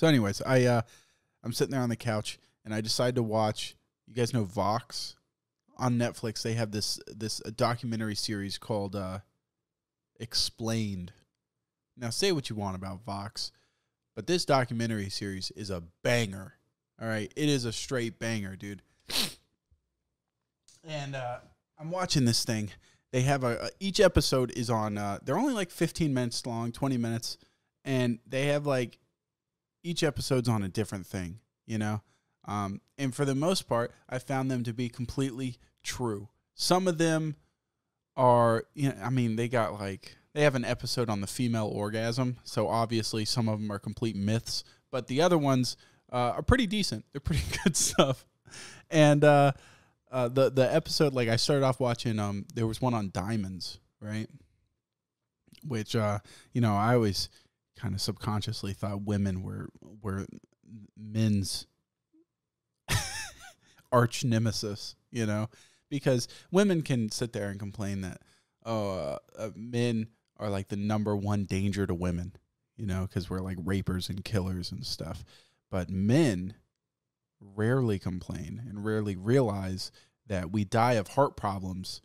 So anyways, I'm sitting there on the couch, and I decide to watch, you guys know Vox? On Netflix, they have this documentary series called Explained. Now, say what you want about Vox, but this documentary series is a banger. All right? It is a straight banger, dude. And I'm watching this thing. They have each episode is on, they're only like 15 minutes long, 20 minutes, and they have like, each episode's on a different thing, you know? And for the most part, I found them to be completely true. Some of them are, you know, I mean, they have an episode on the female orgasm, so obviously some of them are complete myths, but the other ones are pretty decent. They're pretty good stuff. And the episode, like I started off watching, there was one on diamonds, right? Which, you know, I always kind of subconsciously thought women were men's arch nemesis, you know, because women can sit there and complain that, men are like the number one danger to women, you know, because we're like rapers and killers and stuff. But men rarely complain and rarely realize that we die of heart problems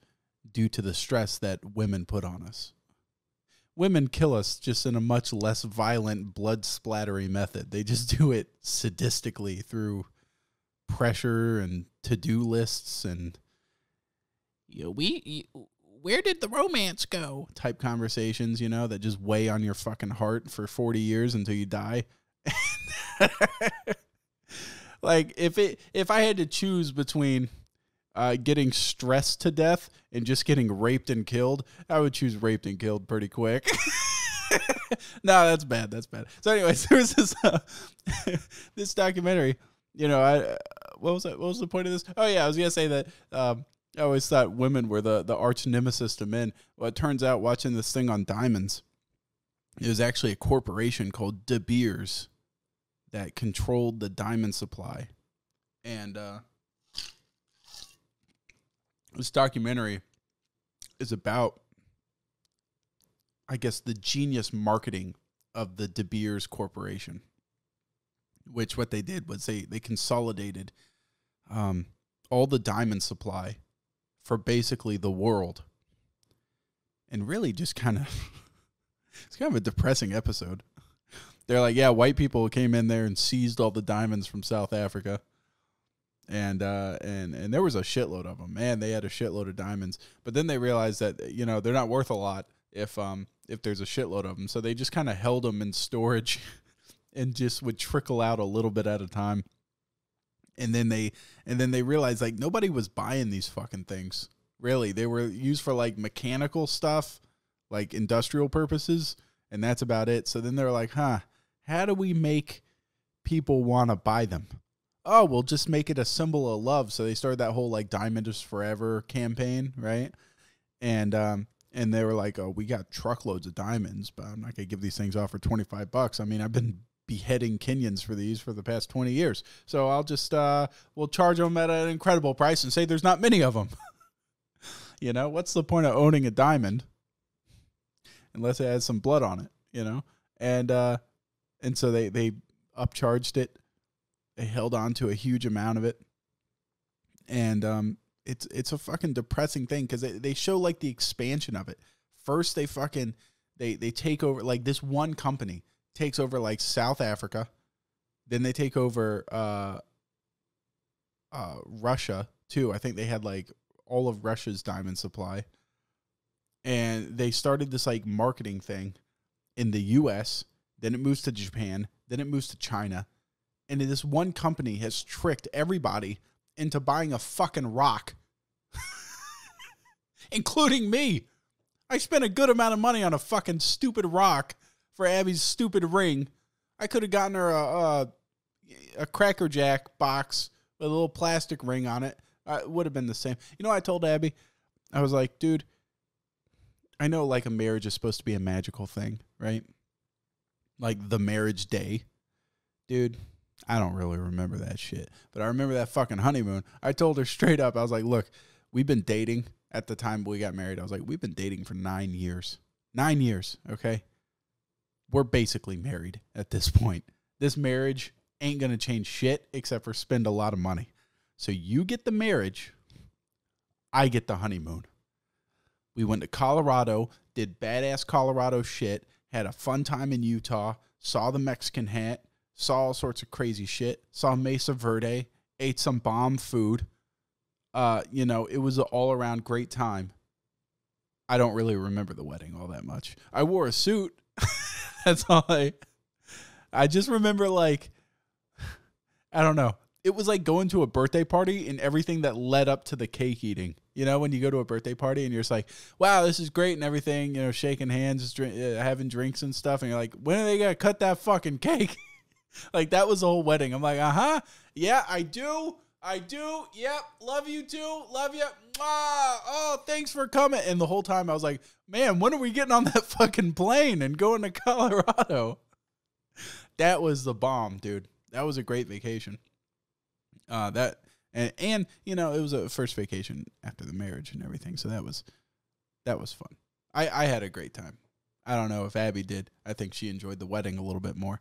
due to the stress that women put on us. Women kill us just in a much less violent, blood-splattery method. They just do it sadistically through pressure and to-do lists and, you know, where did the romance go? Type conversations, you know, that just weigh on your fucking heart for 40 years until you die. Like, if I had to choose between getting stressed to death and just getting raped and killed, I would choose raped and killed pretty quick. No, that's bad. That's bad. So anyways, there was this this documentary, you know, what was that? What was the point of this? Oh yeah, I was going to say that I always thought women were the arch nemesis to men. Well, it turns out watching this thing on diamonds, it was actually a corporation called De Beers that controlled the diamond supply. And this documentary is about, I guess, the genius marketing of the De Beers Corporation, which what they did was they consolidated all the diamond supply for basically the world. And really just kind of, it's kind of a depressing episode. They're like, yeah, white people came in there and seized all the diamonds from South Africa. And there was a shitload of them. Man, they had a shitload of diamonds. But then they realized that, you know, they're not worth a lot if there's a shitload of them. So they just kind of held them in storage and just would trickle out a little bit at a time. And then they realized, like, nobody was buying these fucking things. Really, they were used for like mechanical stuff, like industrial purposes, and that's about it. So then they're like, how do we make people want to buy them? Oh, we'll just make it a symbol of love. So they started that whole like Diamond is Forever campaign, right? And they were like, oh, we got truckloads of diamonds, but I'm not gonna give these things off for $25. I mean, I've been beheading Kenyans for these for the past 20 years. So I'll just, we'll charge them at an incredible price and say there's not many of them. You know, what's the point of owning a diamond unless it has some blood on it, you know? And so they upcharged it. They held on to a huge amount of it. And it's a fucking depressing thing because they show like the expansion of it. First, they take over, like this one company takes over like South Africa. Then they take over Russia too. I think they had like all of Russia's diamond supply. And they started this like marketing thing in the US. Then it moves to Japan. Then it moves to China. And this one company has tricked everybody into buying a fucking rock. Including me. I spent a good amount of money on a fucking stupid rock for Abby's stupid ring. I could have gotten her a Cracker Jack box with a little plastic ring on it. It would have been the same. You know what I told Abby? I was like, dude, I know like a marriage is supposed to be a magical thing, right? Like the marriage day. Dude, I don't really remember that shit. But I remember that fucking honeymoon. I told her straight up, I was like, look, we've been dating at the time we got married. I was like, we've been dating for 9 years. 9 years, okay? We're basically married at this point. this marriage ain't going to change shit except for spend a lot of money. So you get the marriage, I get the honeymoon. We went to Colorado, did badass Colorado shit, had a fun time in Utah, saw the Mexican hat, saw all sorts of crazy shit, saw Mesa Verde, ate some bomb food. It was an all-around great time. I don't really remember the wedding all that much. I wore a suit. That's all I just remember, like, I don't know. It was like going to a birthday party and everything that led up to the cake eating. You know, when you go to a birthday party and you're just like, wow, this is great and everything, you know, shaking hands, having drinks and stuff. And you're like, when are they going to cut that fucking cake? Like, that was the whole wedding. I'm like, yeah, I do. Yep. Love you too. Love you. Oh, thanks for coming. And the whole time I was like, man, when are we getting on that fucking plane and going to Colorado? That was the bomb, dude. That was a great vacation. And you know, it was a first vacation after the marriage and everything. So that was fun. I had a great time. I don't know if Abby did. I think she enjoyed the wedding a little bit more,